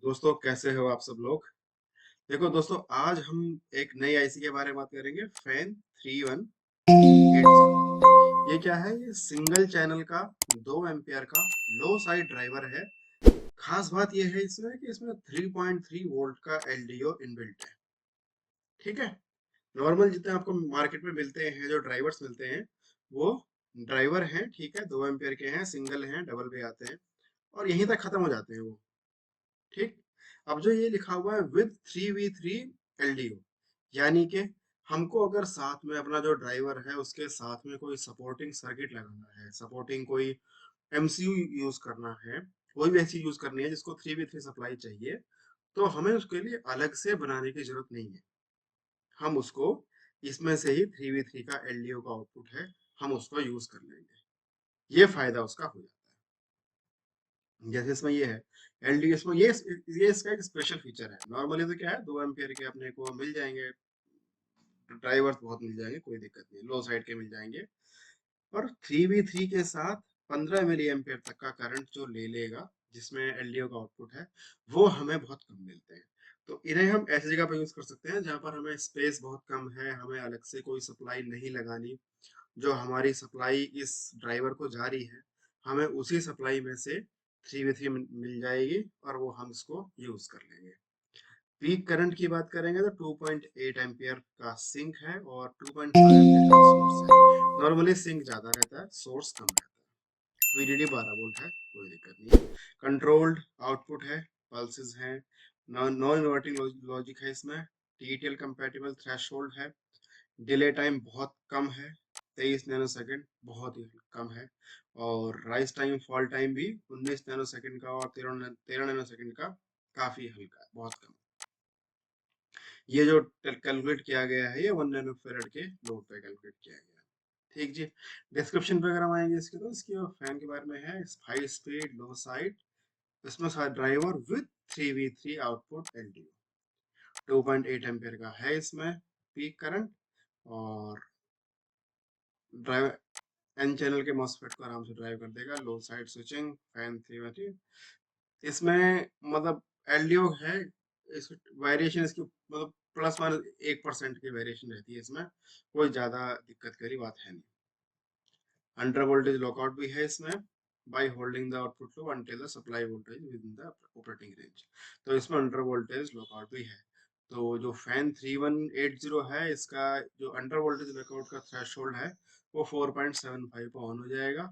दोस्तों कैसे हो आप सब लोग। देखो दोस्तों, आज हम एक नई आईसी के बारे में बात करेंगे। फैन 3180। ये क्या है? ये सिंगल चैनल का 2 एम्पियर का लो साइड ड्राइवर है। खास बात ये है इसमें कि इसमें 3.3 वोल्ट का एलडीओ इनबिल्ट है। ठीक है। नॉर्मल जितने आपको मार्केट में मिलते हैं, जो ड्राइवर्स मिलते हैं, वो ड्राइवर हैं। ठीक है, 2 एम्पियर के हैं, सिंगल हैं, डबल भी आते हैं और यहीं तक खत्म हो जाते हैं वो। ठीक। अब जो ये लिखा हुआ है विद 3v3 एलडीओ, यानी कि हमको अगर साथ में अपना जो ड्राइवर है उसके साथ में कोई सपोर्टिंग सर्किट लगाना है, सपोर्टिंग कोई एमसीयू यूज करना है, कोई भी ऐसी यूज करनी है जिसको 3v3 सप्लाई चाहिए, तो हमें उसके लिए अलग से बनाने की जरूरत नहीं है। हम उसको इसमें से ही 3v3 का एलडीओ का आउटपुट है, हम उसको यूज कर लेंगे। ये फायदा उसका हो जाता है। जैसे इसमें ये है एलडीओ, इसमें ये इसका एक स्पेशल फीचर है। नॉर्मली तो क्या है, 2 एम्पियर के अपने को मिल जाएंगे, ड्राइवर्स बहुत मिल जाएंगे, कोई दिक्कत नहीं, लो साइड के मिल जाएंगे। और 3v3 के साथ 15 मिली एम्पियर तक का करंट जो ले लेगा, जिसमें एलडीओ का आउटपुट है, वो हमें बहुत कम मिलते हैं। तो इन्हें हम ऐसी जगह पर यूज कर सकते हैं जहां पर हमें स्पेस बहुत कम है, हमें अलग से कोई सप्लाई नहीं लगानी। जो हमारी सप्लाई इस ड्राइवर को जा रही है, हमें उसी सप्लाई में से 3v3 मिल जाएगी और वो हम इसको यूज कर लेंगे। पीक करंट की बात करेंगे तो 2.8 एम्पियर का सिंक है और 2.5 एम्पियर का सोर्स है। नॉर्मली सिंक ज्यादा रहता है, सोर्स कम रहता है। वीडीडी 12 वोल्ट है, कोई दिक्कत नहीं है। कंट्रोल्ड आउटपुट है, पल्सेस हैं, नॉन इन्वर्टिंग लॉजिक है इसमें। टीटीएल कंपैटिबल थ्रेशोल्ड है। डिले टाइम बहुत कम है, 23 नैनोसेकंड, बहुत ही कम है। और राइज टाइम, फॉल टाइम भी 19 नैनोसेकंड का और 13 नैनोसेकंड का, काफी हल्का है, बहुत कम। ये जो कैलकुलेट किया गया है, ये 1 नैनो फैरड के लोड पे कैलकुलेट किया गया है। ठीक जी। डिस्क्रिप्शन पे अगर हम आएंगे इसके, तो इसकी फैन के बारे में है, हाई स्पीड लो साइड, इसमें सारा driver with 3v3 output LDO, 2.8 ampere का है इसमें पीक करंट। और ड्राइवर एन चैनल के मॉसफेट को आराम से ड्राइव कर देगा। लो साइड स्विचिंग, फैन 3v3 इसमें, मतलब एलडीओ है। इस वेरिएशन इसकी मतलब प्लस माइनस 1% की वेरिएशन रहती है इसमें, कोई ज्यादा दिक्कत की बात है नहीं। अंडर वोल्टेज लॉकआउट भी है इसमें, by holding the output low until the supply voltage with in the operating range. तो इसमें अंडर वोल्टेज लॉकआउट भी है। तो जो फैन 3180 है, इसका जो अंडर वोल्टेज लॉकआउट का थ्रेशोल्ड है, वो 4.75 पे ऑन हो जाएगा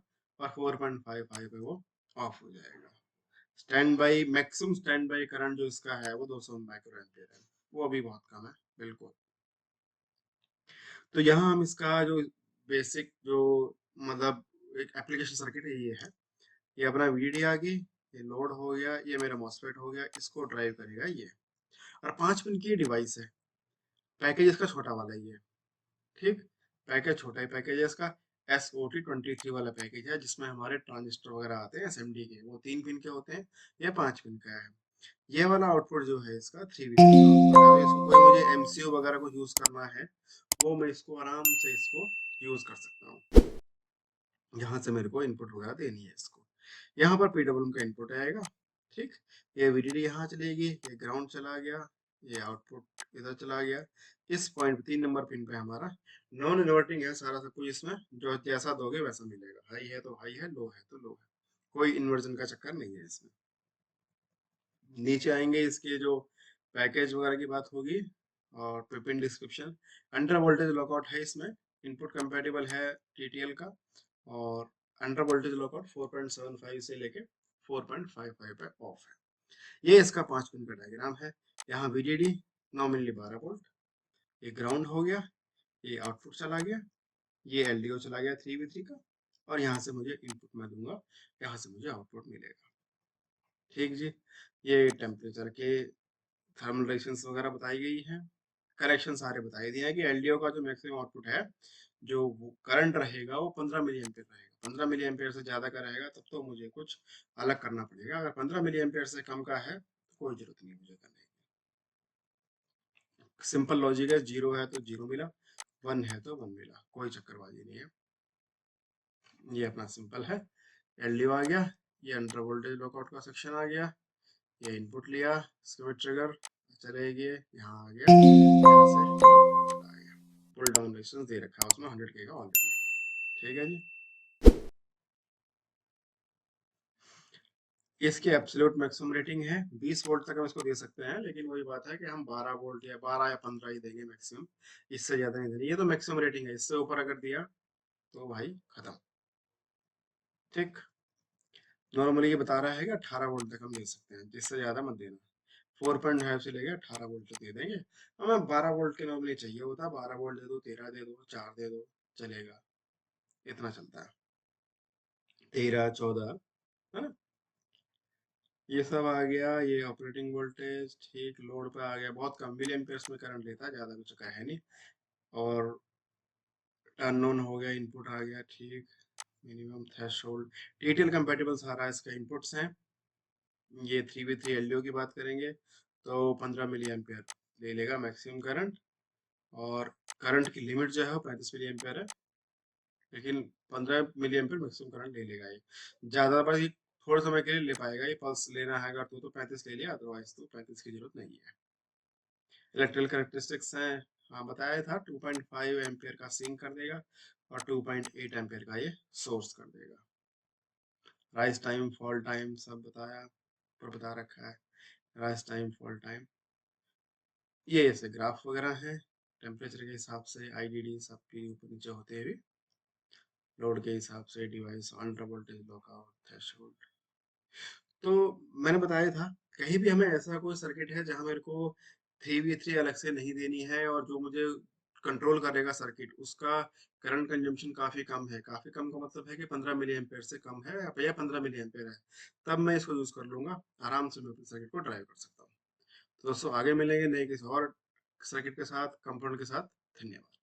और 4.55 पे वो ऑफ हो जाएगा। Stand by maximum stand by current जो इसका है वो 200 माइक्रो एम्पियर है, वो अभी बहुत कम है, बिल्कुल। तो यहाँ हम इसका जो बेसिक जो, मतलब एक एप्लीकेशन सर्किट है, ये है। ये अपना वीडी आ गई, ये लोड हो गया, ये मेरा मॉसफेट हो गया, इसको ड्राइव करेगा ये। और 5 पिन की डिवाइस है। पैकेज इसका छोटा वाला ही है। ठीक। पैकेज छोटा ही पैकेज है इसका। SOT23 वाला पैकेज है, जिसमें हमारे ट्रांजिस्टर वगैरह आते हैं एसएमडी के, वो 3 पिन के होते हैं। ये 5 पिन का है। ये वाला आउटपुट जो है इसका 3v3 का आउटपुट है। इसको कोई मुझे एमसीयू वगैरह को यूज करना है, वो मैं इसको आराम से इसको यूज कर सकता हूँ। यहाँ से मेरे को इनपुट वगैरह देनी है इसको। यहाँ पर पीडब्ल्यूएम का इनपुट आएगा। ठीक। ये वीडीडी यहाँ चलेगी, ये ग्राउंड चला गया, ये आउटपुट इधर चला गया। इस पॉइंट 3 नंबर पिन पे हमारा नॉन इन्वर्टिंग है सारा सब कुछ, इसमें जो जैसा दोगे वैसा मिलेगा। हाई है तो हाई है, लो है तो लो है, कोई इन्वर्जन का चक्कर नहीं है इसमें। नीचे आएंगे, इसके जो पैकेज वगैरह की बात होगी और pin description. Under voltage lockout है इसमें, इनपुट कंपेटिबल है टीटीएल का। और अंडर वोल्टेज लॉकआउट 4.75 से लेके 4.55 पे ऑफ है। ये इसका 5 पिन का डायग्राम है। यहाँ वीडीडी नॉमिनली 12 वोल्ट, ये ग्राउंड हो गया, ये आउटपुट चला गया, ये एलडीओ चला गया 3v3 का, और यहाँ से मुझे इनपुट मैं दूंगा, यहाँ से मुझे आउटपुट मिलेगा। ठीक जी। ये टेम्परेचर के थर्मल रेजिस्टेंस वगैरह बताई गई है। करेक्शन सारे बताए दिए हैं कि एलडीओ का जो मैक्सिमम आउटपुट है, जो करंट रहेगा वो 15 मिली एम्पियर रहेगा। 15 मिली एम्पियर से ज्यादा का रहेगा तब तो मुझे कुछ अलग करना पड़ेगा। अगर 15 मिली एम्पियर से कम का है तो कोई जरूरत नहीं मुझे करने की। सिंपल लॉजिक है, जीरो है तो जीरो मिला, वन है तो वन मिला, कोई चक्करबाजी नहीं है। ये अपना सिंपल है। एलडीओ आ गया, ये अंडर वोल्टेज लॉकआउट का सेक्शन आ गया, ये इनपुट लिया, इसके बाद ट्रिगर चलेगी, यहाँ आ गया, यहाँ से आ गया। पुल डाउन रेजिस्टेंस दे रखा है उसमें 100K का ऑलरेडी। ठीक है जी। इसकी एब्सोल्यूट मैक्सिमम रेटिंग है 20 वोल्ट तक हम इसको दे सकते हैं, लेकिन वही बात है कि हम 12 वोल्ट या 12 या 15 ही देंगे मैक्सिमम, इससे ज्यादा नहीं देंगे। ये तो मैक्सिमम रेटिंग है, इससे ऊपर अगर दिया तो भाई खत्म। ठीक। नॉर्मली ये बता रहा है कि 18 वोल्ट तक हम दे सकते हैं, जिससे ज्यादा मत देना। 4.5 से लेके 18 वोल्ट तक दे देंगे। हमें 12 वोल्ट के नॉर्मली चाहिए होता, 12 वोल्ट दे दो, 13 दे दो, 4 दे दो, चलेगा, इतना चलता है। 13, 14, है ना। ये सब आ गया, ये ऑपरेटिंग वोल्टेज ठीक लोड पे आ गया, बहुत कम मिली एम्पियर्स में करंट लेता है, ज्यादा कुछ का है नहीं। और टर्न ऑन हो गया, इनपुट आ गया ठीक। मिनिमम थ्रेशोल्ड, टीटीएल कंपेटिबल सारा इसका इनपुट्स हैं। ये 3v3 एलडीओ की बात करेंगे तो 15 मिली एम्पियर ले लेगा मैक्सिमम करंट। और करंट की लिमिट जो है वो 35 मिली एम्पियर है, लेकिन 15 मिली एम्पियर मैक्सिमम करंट ले लेगा ये। ज्यादा पर ये थोड़े समय के लिए ले पाएगा, ये पल्स लेना है अगर तो 35 ले लिया, अदरवाइज तो 35 की जरूरत नहीं है। इलेक्ट्रिकल कैरेक्टरिस्टिक्स हैं, हाँ बताया था, 2.5 एम्पियर का सिंक कर देगा और 2.8 एम्पियर का ये सोर्स कर देगा। राइज टाइम, फॉल टाइम सब बताया, पर बता रखा है। राइज टाइम, फॉल टाइम, ये ऐसे ग्राफ वगैरह हैं। टेम्परेचर के हिसाब से आईडीडी सबके ऊपर नीचे होते हैं, लोड के हिसाब से device, ultra voltage, lockout, threshold. तो मैंने बताया था, कहीं भी हमें ऐसा कोई सर्किट है जहां मेरे को 3v3 अलग से नहीं देनी है, और जो मुझे कंट्रोल करेगा सर्किट, उसका करंट कंजम्पशन काफी कम है। काफी कम का मतलब है कि 15 मिली एम्पेयर से कम है या 15 मिली एम्पेयर है, तब मैं इसको यूज कर लूंगा, आराम से मैं अपने सर्किट को ड्राइव कर सकता हूँ। तो दोस्तों आगे मिलेंगे नए किसी और सर्किट के साथ, कंपोनेंट के साथ। धन्यवाद।